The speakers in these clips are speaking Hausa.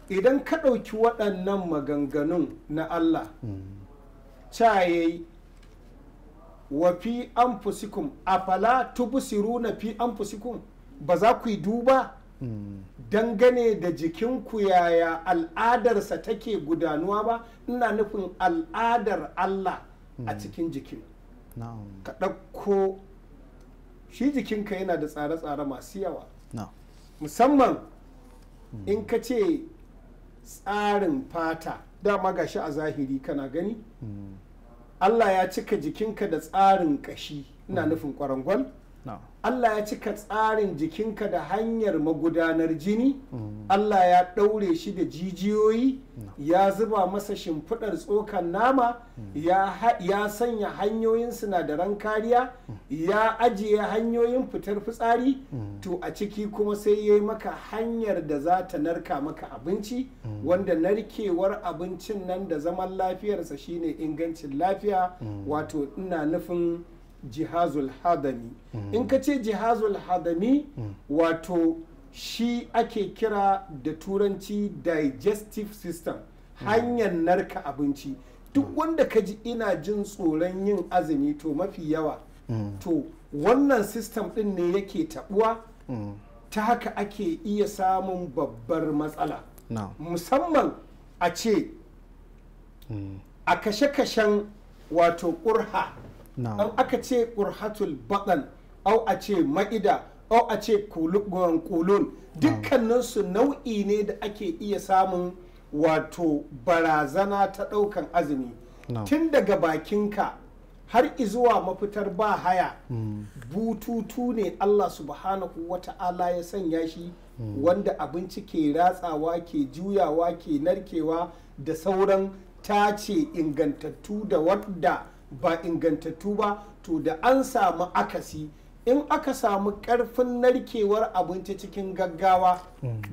idan ka ɗauki waɗannan maganganun na Allah cayayi wa fi anfusikum afala tubsiruna fi anfusikum, ba za ku yi duba dangane da jikinku yaya al'adarsa take gudanuwa ba. Ina nufin al'adar Allah a cikin jikin. Ka ɗauko shi jikinka yana da tsare-tsare masu yawa, musamman in ka ce tsarin fata, dama gashi a zahiri kana gani Allah ya cika jikinka da tsarin kashi, ina nufin kwarangwal. Allah ya cika tsarin jikinka da hanyar magudanar jini. Allah ya ɗaure shi da jijiyoyi, ya zuba masa shimfiɗar tsokan nama, ya sanya hanyoyin sinadaran kariya, ya ajiye hanyoyin fitar fitsari. To a ciki kuma sai ya yi maka hanyar da za ta narka maka abinci, wanda narkewar abincin nan da zaman lafiyarsa shine ingancin lafiya, wato ina nufin jihazul hadami. In ka ce jihazul hadami, wato shi ake kira da turanci digestive system, hanyar narka abinci. Duk wanda ka ji ina jin tsoron yin azumi, to mafi yawa to wannan system din ne yake tabuwa, ta haka ake iya samun babbar matsala. Musamman a ce a kashe-kashen wato ƙurha, an aka ce ƙurhatul baɗan, au a ce ma'ida, au a ce kulun, dukkaninsu nau'i ne da ake iya samun wato barazana ta ɗaukan azumi. Tun daga bakinka har izuwa mafitar ba haya, bututu ne Allah subhanahu wa ta'ala ya sanya shi, wanda abinci ke ratsawa, ke juyawa, ke narkewa da sauran tace ingantattu da wadda ba ingantattu ba. To da an samu akasi, in aka samu karfin narkewar abinci cikin gaggawa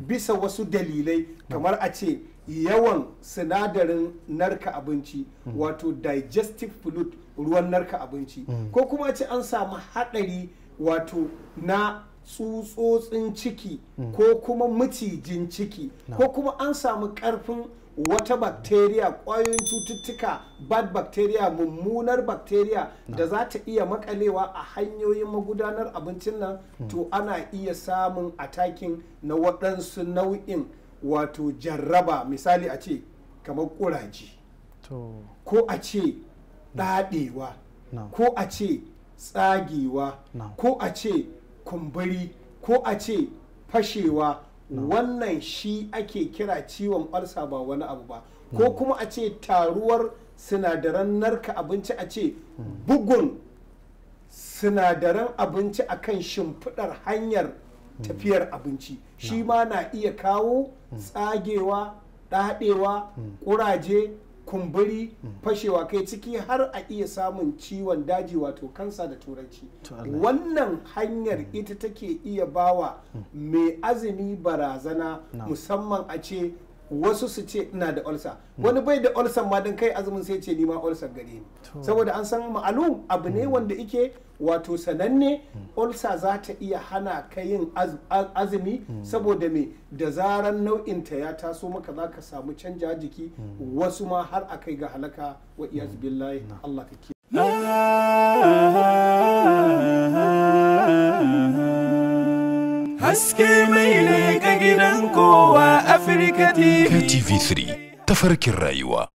bisa wasu dalilai, kamar a ce yawan sinadarin narka abinci, wato digestive fluid, ruwan narka abinci, ko kuma a ce an samu haɗari wato na tsutsotsin ciki, ko kuma macijin ciki, ko kuma an samu karfin wata bacteria, ƙwayoyin cututtuka, bad bacteria, mummunar bacteria da za ta iya makalewa a hanyoyin magudanar abincin nan. To ana iya samun attacking na waɗansu nau'in wato jarraba, misali a ce kamar ƙuraje, ko a ce ɗaɗewa, ko a ce tsagewa, ko a ce kumburi, ko a ce fashewa. Wannan shi ake kira ciwon ulcer, ba wani abu ba. Ko kuma a ce taruwar sinadaran narka abinci, a ce bugun sinadaran abinci akan shimfiɗar hanyar tafiyar abinci, shi ma na iya kawo tsagewa, ɗaɗewa, ƙuraje, kumburi, fashewa, kai ciki har a iya samun ciwon daji, wato kansa da turanci. Wannan hanyar ita take iya bawa mai azumi barazana, musamman a ce wasu su ce ina da ulcer, wani bai da ulcer ma don kai azumin sai ce ni ma ulcer gare ni, saboda an san ma'alum abu ne wanda ike wato sananne. Ulcer za ta iya hana ka yin azumi, saboda me, da zaran nau'inta ya taso maka za ka samu canja jiki, wasu ma har a kai ga halaka, wa iyaz billahi. Allah ka kiyaye. Haske mai leƙa gidan kowa, Afirka TV. TV3 tafarkin rayuwa.